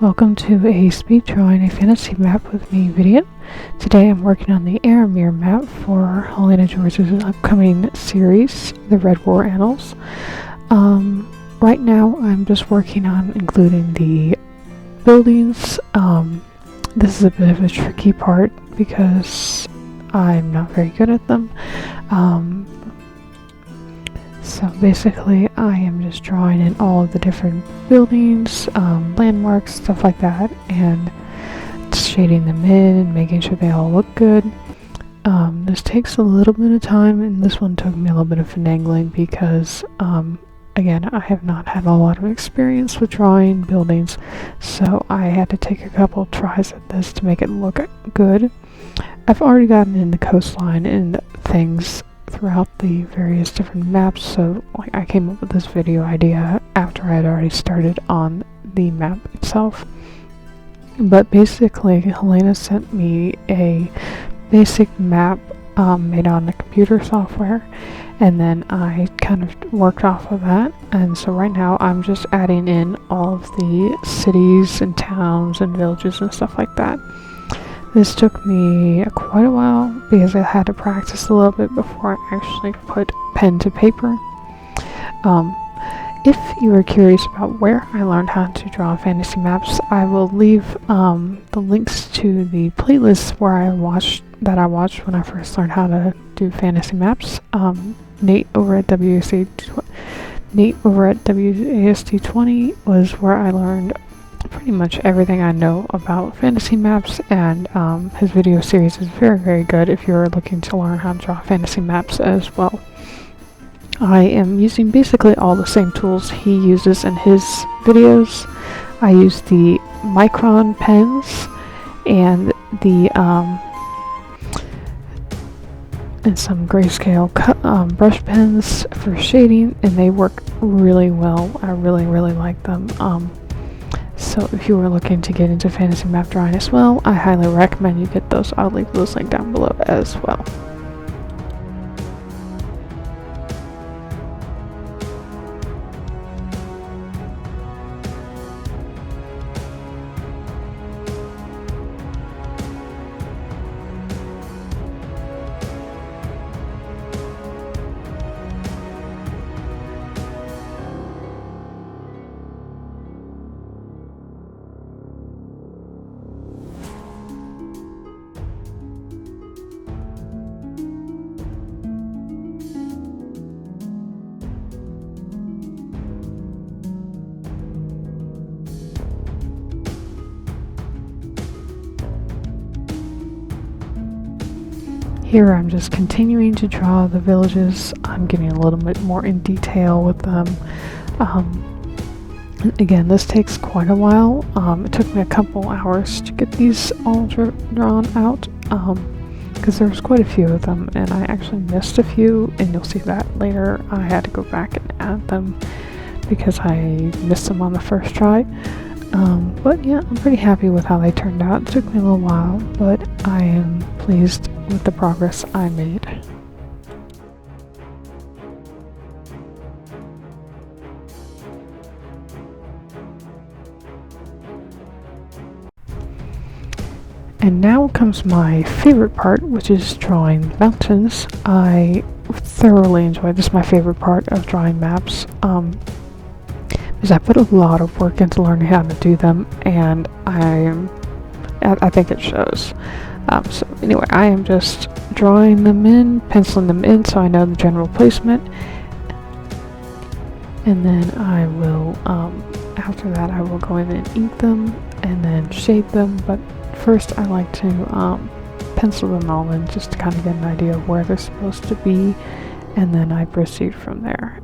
Welcome to a speed drawing a fantasy map with me video. Today I'm working on the Arromëre map for Helena George's upcoming series, the Red War Annals. Right now I'm just working on including the buildings. This is a bit of a tricky part because I'm not very good at them. So basically I am just drawing in all of the different buildings, landmarks, stuff like that, and shading them in and making sure they all look good. This takes a little bit of time, and this one took me a little bit of finagling because again, I have not had a lot of experience with drawing buildings, so I had to take a couple tries at this to make it look good. I've already gotten in the coastline and things throughout the various different maps, so I came up with this video idea after I had already started on the map itself. But basically, Helena sent me a basic map made on the computer software, and then I kind of worked off of that, and so right now I'm just adding in all of the cities and towns and villages and stuff like that. This took me quite a while because I had to practice a little bit before I actually put pen to paper. If you are curious about where I learned how to draw fantasy maps, I will leave the links to the playlists where I watched when I first learned how to do fantasy maps. Nate over at WASD20 was where I learned pretty much everything I know about fantasy maps, and his video series is very, very good if you're looking to learn how to draw fantasy maps as well. I am using basically all the same tools he uses in his videos. I use the Micron pens and the and some grayscale brush pens for shading, and they work really well. I really like them. So if you are looking to get into fantasy map drawing as well, I highly recommend you get those. I'll leave those linked down below as well. Here I'm just continuing to draw the villages. I'm getting a little bit more in detail with them. Again, this takes quite a while. It took me a couple hours to get these all drawn out because there was quite a few of them, and I actually missed a few, and you'll see that later. I had to go back and add them because I missed them on the first try. But yeah, I'm pretty happy with how they turned out. It took me a little while, but I am pleased with the progress I made. And now comes my favorite part, which is drawing mountains. I thoroughly enjoy this. Is my favorite part of drawing maps. Because I put a lot of work into learning how to do them, and I think it shows. So anyway, I am just drawing them in, penciling them in so I know the general placement, and then I will, after that I will go in and ink them and then shade them, but first I like to pencil them all in just to kind of get an idea of where they're supposed to be, and then I proceed from there.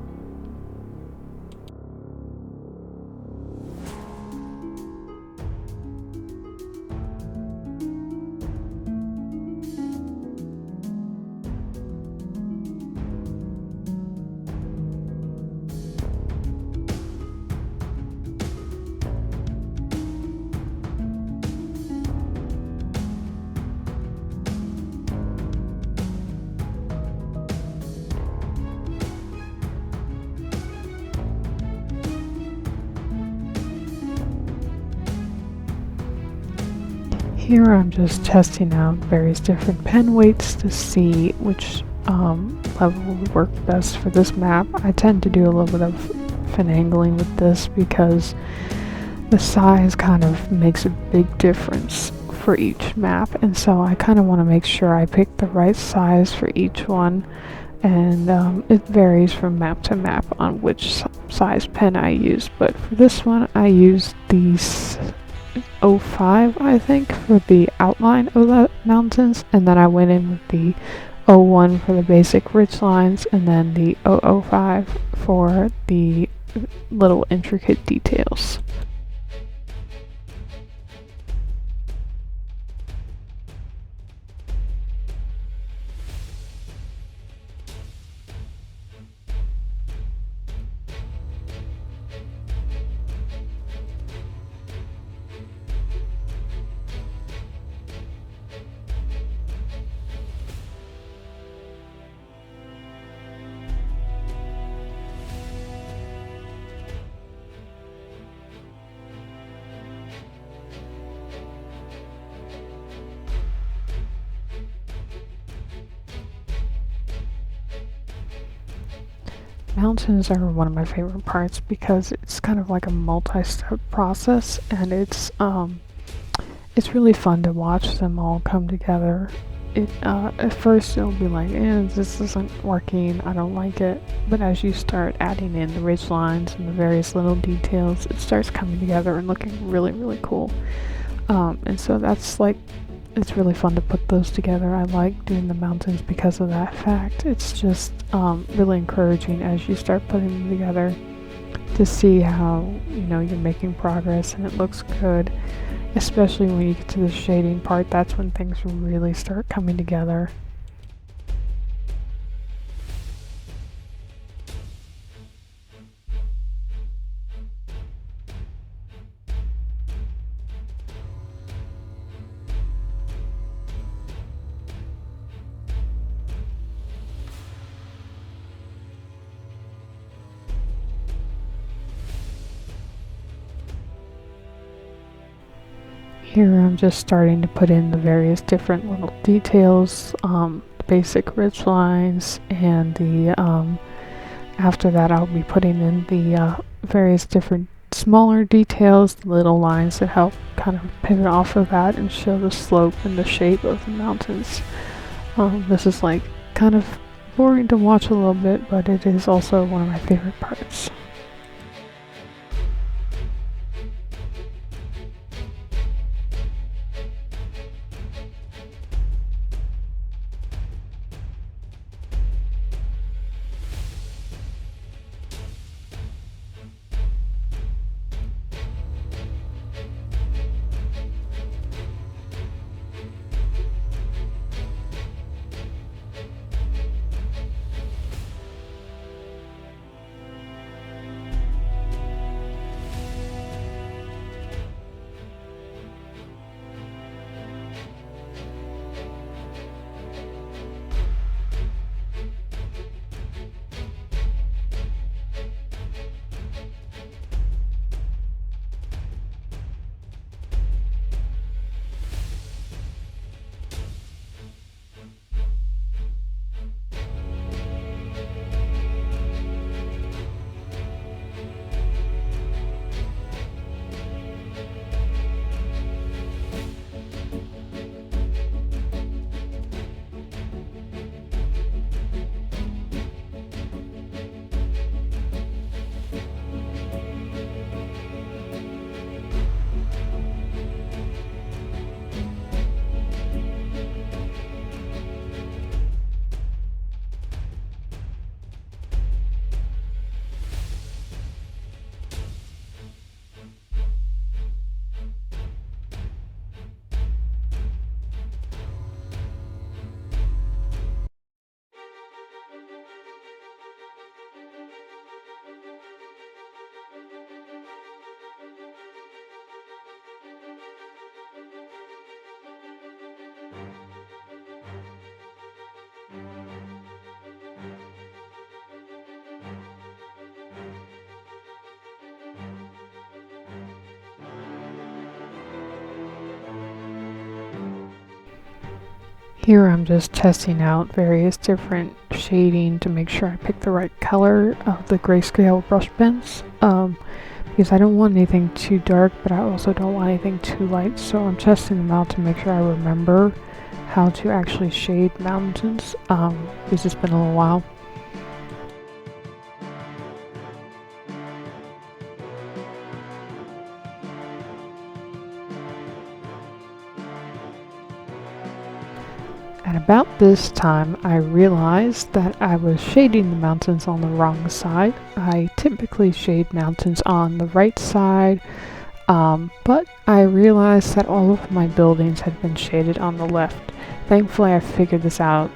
Here I'm just testing out various different pen weights to see which level would work best for this map. I tend to do a little bit of finagling with this because the size kind of makes a big difference for each map, and so I kind of want to make sure I pick the right size for each one, and it varies from map to map on which size pen I use, but for this one I used the 05, I think, for the outline of the mountains, and then I went in with the 01 for the basic ridge lines, and then the 005 for the little intricate details. Mountains are one of my favorite parts because it's kind of like a multi-step process, and it's really fun to watch them all come together. At first it'll be like, this isn't working, I don't like it, but as you start adding in the ridge lines and the various little details, it starts coming together and looking really, really cool. And so that's like, it's really fun to put those together. I like doing the mountains because of that fact. It's just really encouraging as you start putting them together to see how, you're making progress and it looks good. Especially when you get to the shading part, that's when things really start coming together. Here I'm just starting to put in the various different little details, the basic ridge lines, and the after that I'll be putting in the various different smaller details, the little lines that help kind of pivot off of that and show the slope and the shape of the mountains. This is like kind of boring to watch a little bit, but it is also one of my favorite parts. Here I'm just testing out various different shading to make sure I pick the right color of the grayscale brush pens. Because I don't want anything too dark, but I also don't want anything too light, so I'm testing them out to make sure I remember how to actually shade mountains, because it's been a little while. At about this time, I realized that I was shading the mountains on the wrong side. I typically shade mountains on the right side, but I realized that all of my buildings had been shaded on the left. Thankfully, I figured this out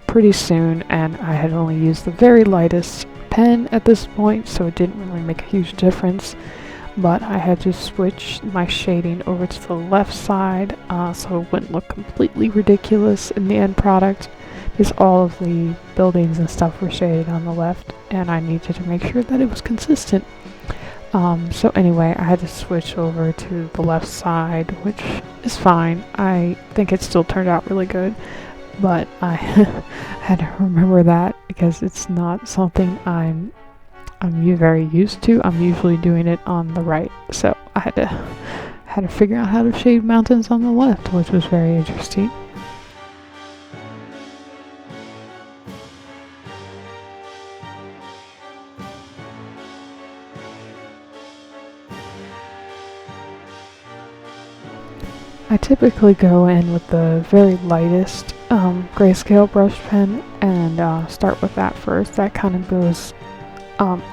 pretty soon, and I had only used the very lightest pen at this point, so it didn't really make a huge difference. But I had to switch my shading over to the left side so it wouldn't look completely ridiculous in the end product, because all of the buildings and stuff were shaded on the left and I needed to make sure that it was consistent. So anyway, I had to switch over to the left side, which is fine. I think it still turned out really good, but I had to remember that because it's not something I'm very used to. I'm usually doing it on the right, so I had to figure out how to shade mountains on the left, which was very interesting. I typically go in with the very lightest grayscale brush pen and start with that first. That kind of goes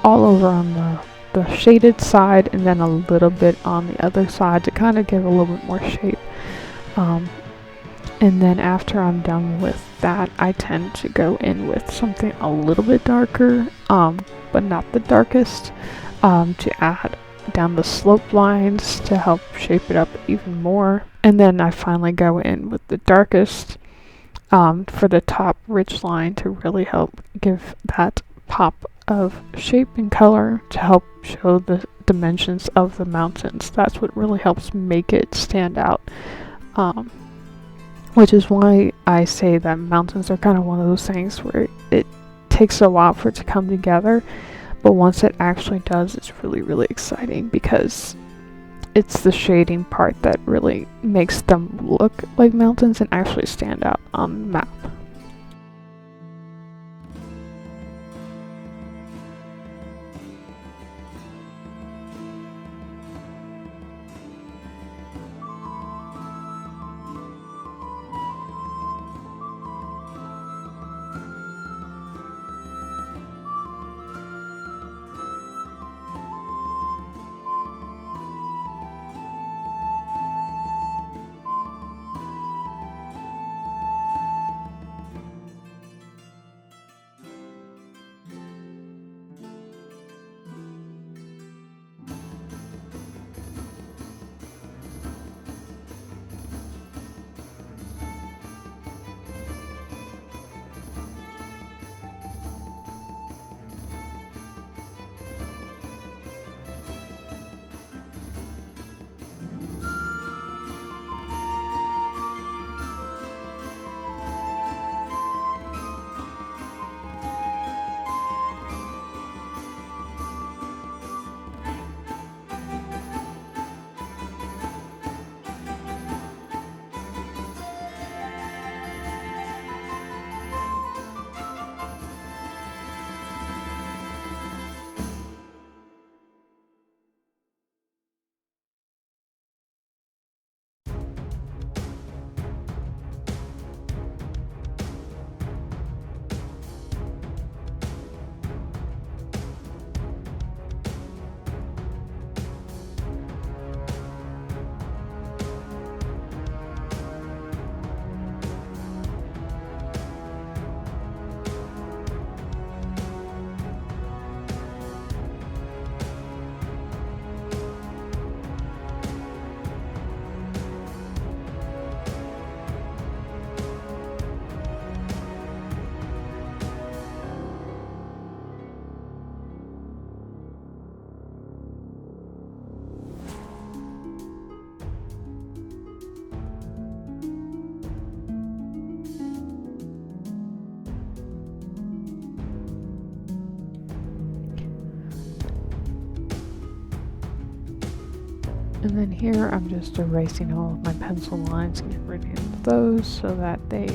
all over on the shaded side and then a little bit on the other side to kind of give a little bit more shape. And then after I'm done with that, I tend to go in with something a little bit darker, but not the darkest, to add down the slope lines to help shape it up even more. And then I finally go in with the darkest for the top ridge line to really help give that pop of shape and color to help show the dimensions of the mountains. That's what really helps make it stand out, which is why I say that mountains are kind of one of those things where it takes a while for it to come together, but once it actually does, it's really, really exciting because it's the shading part that really makes them look like mountains and actually stand out on the map. And then here I'm just erasing all of my pencil lines and getting rid of those so that they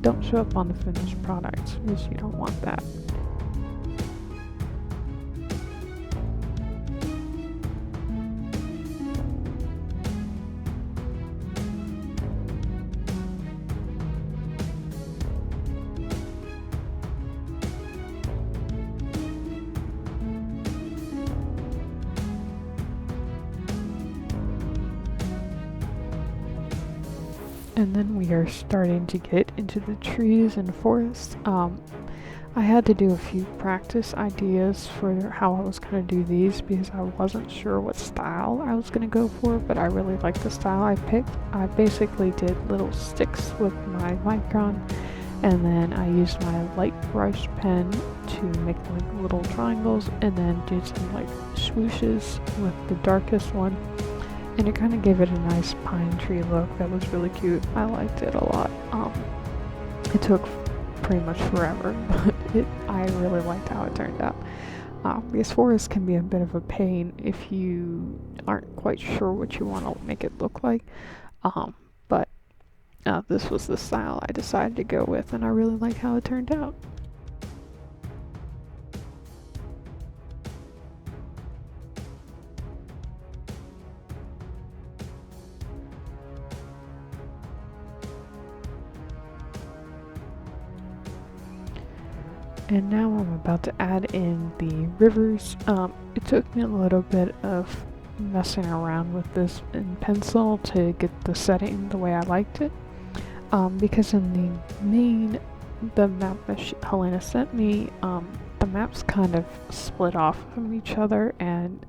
don't show up on the finished product, because you don't want that. And then we are starting to get into the trees and forests. I had to do a few practice ideas for how I was going to do these because I wasn't sure what style I was going to go for, but I really liked the style I picked. I basically did little sticks with my Micron, and then I used my light brush pen to make like little triangles, and then did some like swooshes with the darkest one. And it kind of gave it a nice pine tree look that was really cute. I liked it a lot. It took pretty much forever, but I really liked how it turned out. Because forests can be a bit of a pain if you aren't quite sure what you want to make it look like. But this was the style I decided to go with, and I really like how it turned out. And now I'm about to add in the rivers. It took me a little bit of messing around with this in pencil to get the setting the way I liked it. Because in the map that Helena sent me, the maps kind of split off from each other, and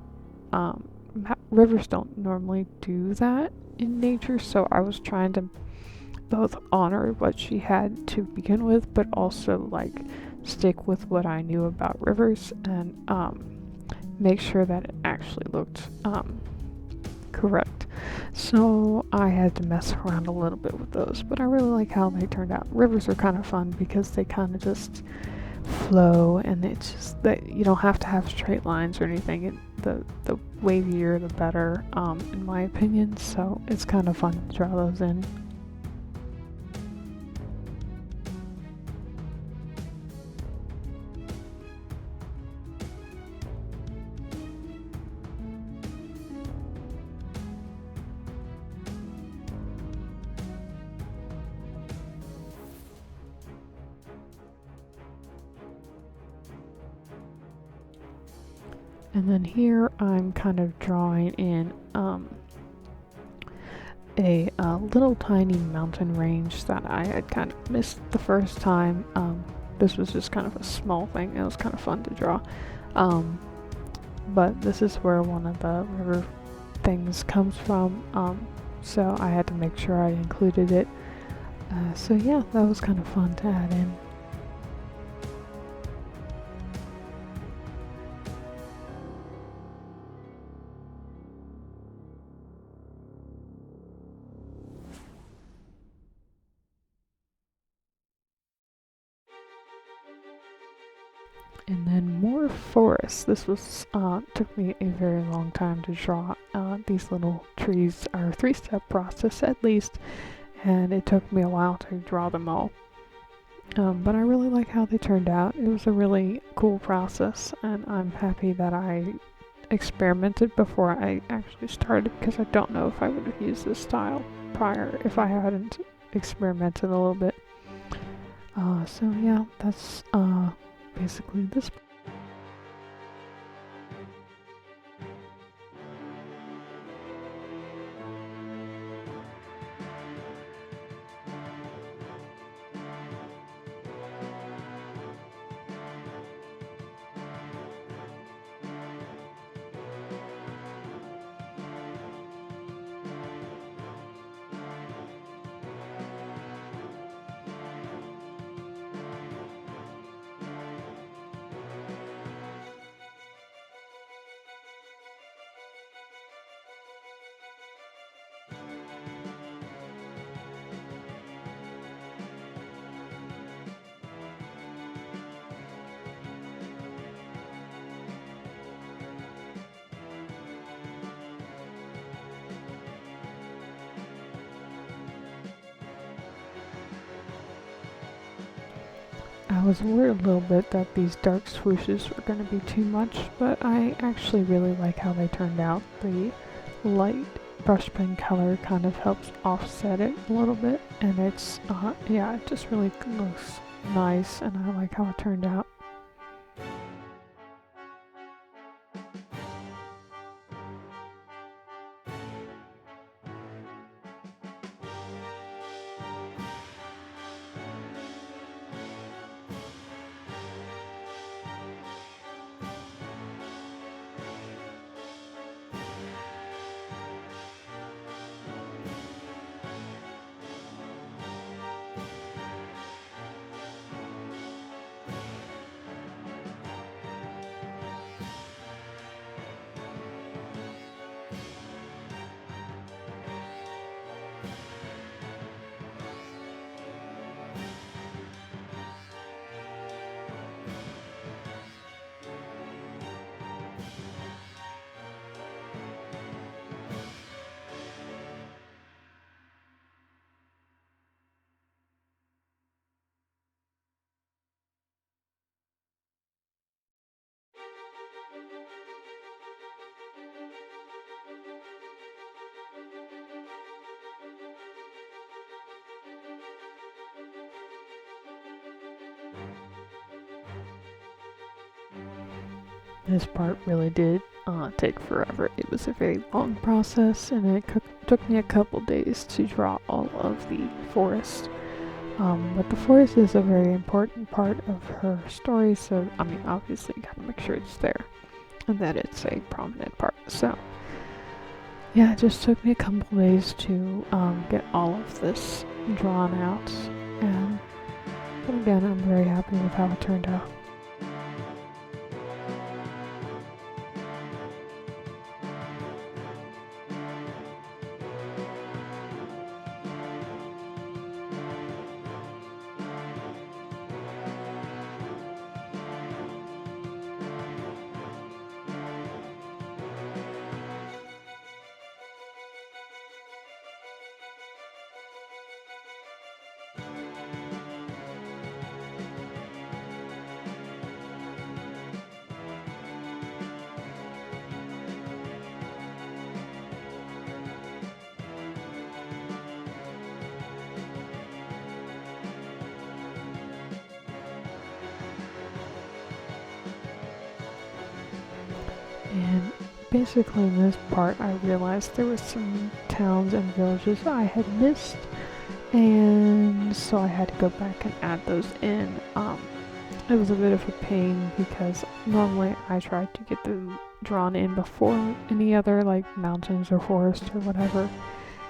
rivers don't normally do that in nature, so I was trying to both honor what she had to begin with, but also like stick with what I knew about rivers and make sure that it actually looked correct. So I had to mess around a little bit with those, but I really like how they turned out. Rivers are kind of fun because they kind of just flow, and it's just that you don't have to have straight lines or anything. The wavier the better, in my opinion, so it's kind of fun to draw those in. And then here I'm kind of drawing in a little tiny mountain range that I had kind of missed the first time. This was just kind of a small thing. It was kind of fun to draw. But this is where one of the river things comes from. So I had to make sure I included it. So yeah, that was kind of fun to add in. And then more forests. This was took me a very long time to draw. These little trees are a 3-step process at least, and it took me a while to draw them all. But I really like how they turned out. It was a really cool process, and I'm happy that I experimented before I actually started, because I don't know if I would have used this style prior if I hadn't experimented a little bit. So yeah, that's basically this. I was worried a little bit that these dark swooshes were going to be too much, but I actually really like how they turned out. The light brush pen color kind of helps offset it a little bit, and it's, yeah, it just really looks nice, and I like how it turned out. This part really did take forever. It was a very long process, and it took me a couple days to draw all of the forest. But the forest is a very important part of her story, so I mean, obviously, you gotta make sure it's there and that it's a prominent part. So, yeah, it just took me a couple days to get all of this drawn out, and but again, I'm very happy with how it turned out. And basically in this part I realized there were some towns and villages I had missed, and so I had to go back and add those in. It was a bit of a pain because normally I try to get them drawn in before any other like mountains or forest or whatever.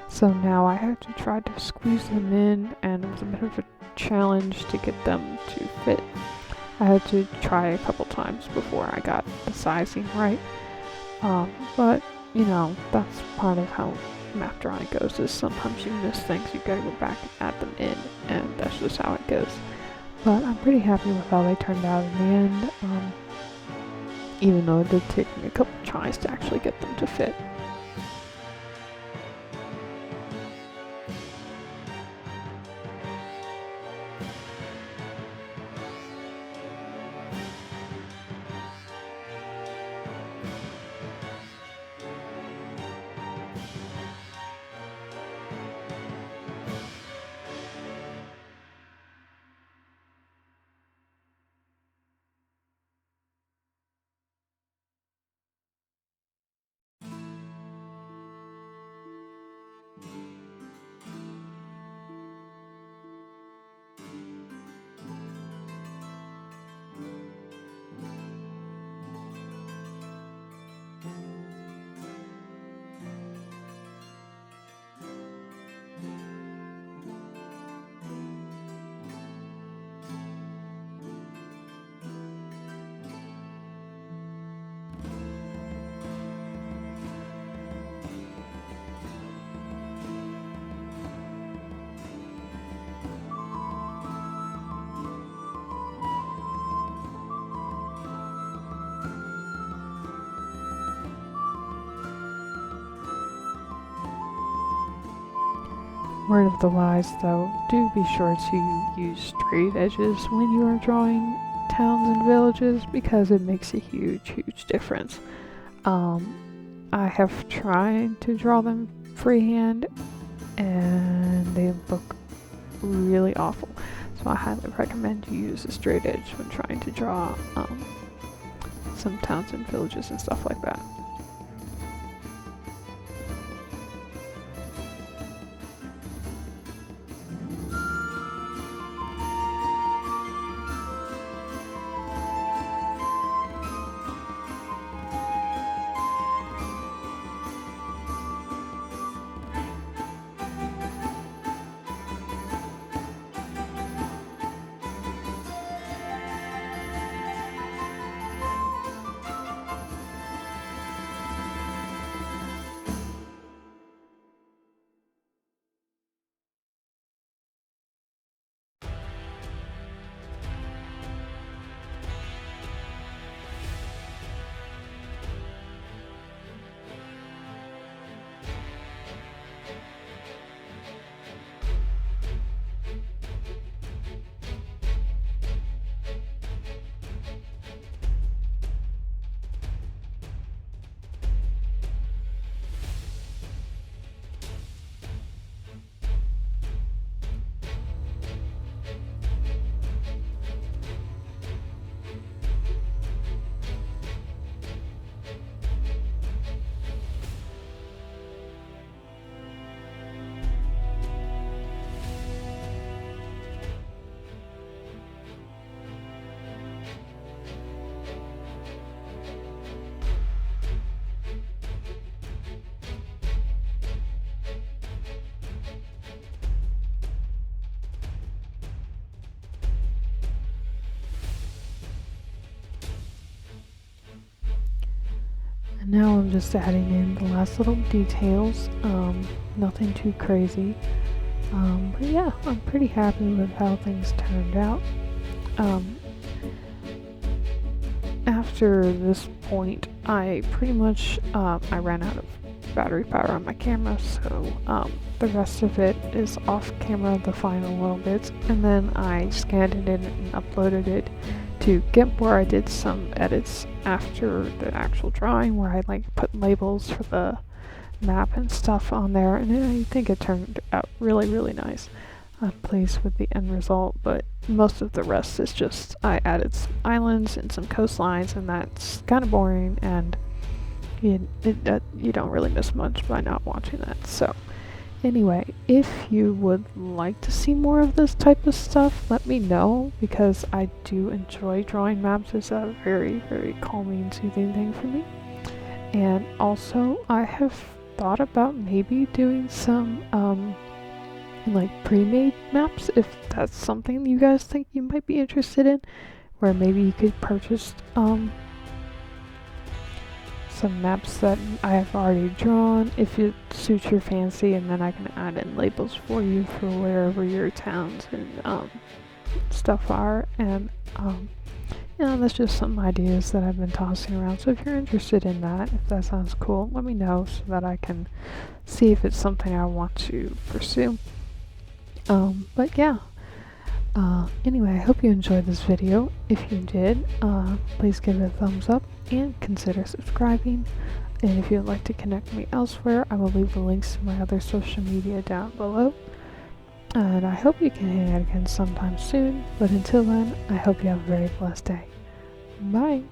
So now I had to try to squeeze them in, and it was a bit of a challenge to get them to fit. I had to try a couple times before I got the sizing right. But, you know, that's part of how map drawing goes, is sometimes you miss things, you gotta go back and add them in, and that's just how it goes. But I'm pretty happy with how they turned out in the end, even though it did take me a couple tries to actually get them to fit. Word of the wise though, do be sure to use straight edges when you are drawing towns and villages because it makes a huge difference. I have tried to draw them freehand and they look really awful. So I highly recommend you use a straight edge when trying to draw some towns and villages and stuff like that. And now I'm just adding in the last little details, nothing too crazy. But yeah, I'm pretty happy with how things turned out. After this point, I pretty much, I ran out of battery power on my camera, so the rest of it is off camera, the final little bits, and then I scanned it in and uploaded it to Gimp, where I did some edits after the actual drawing, where I like put labels for the map and stuff on there, and I think it turned out really nice. I'm pleased with the end result, but most of the rest is just I added some islands and some coastlines, and that's kind of boring, and you don't really miss much by not watching that. So anyway, if you would like to see more of this type of stuff, let me know, because I do enjoy drawing maps. It's a very calming, soothing thing for me. And also, I have thought about maybe doing some like pre-made maps, if that's something you guys think you might be interested in, where maybe you could purchase some maps that I have already drawn if it suits your fancy, and then I can add in labels for you for wherever your towns and stuff are. And that's just some ideas that I've been tossing around. So if you're interested in that, if that sounds cool, let me know so that I can see if it's something I want to pursue. But yeah. Anyway, I hope you enjoyed this video. If you did, please give it a thumbs up and consider subscribing. And if you'd like to connect with me elsewhere, I will leave the links to my other social media down below. And I hope you can hang out again sometime soon. But until then, I hope you have a very blessed day. Bye!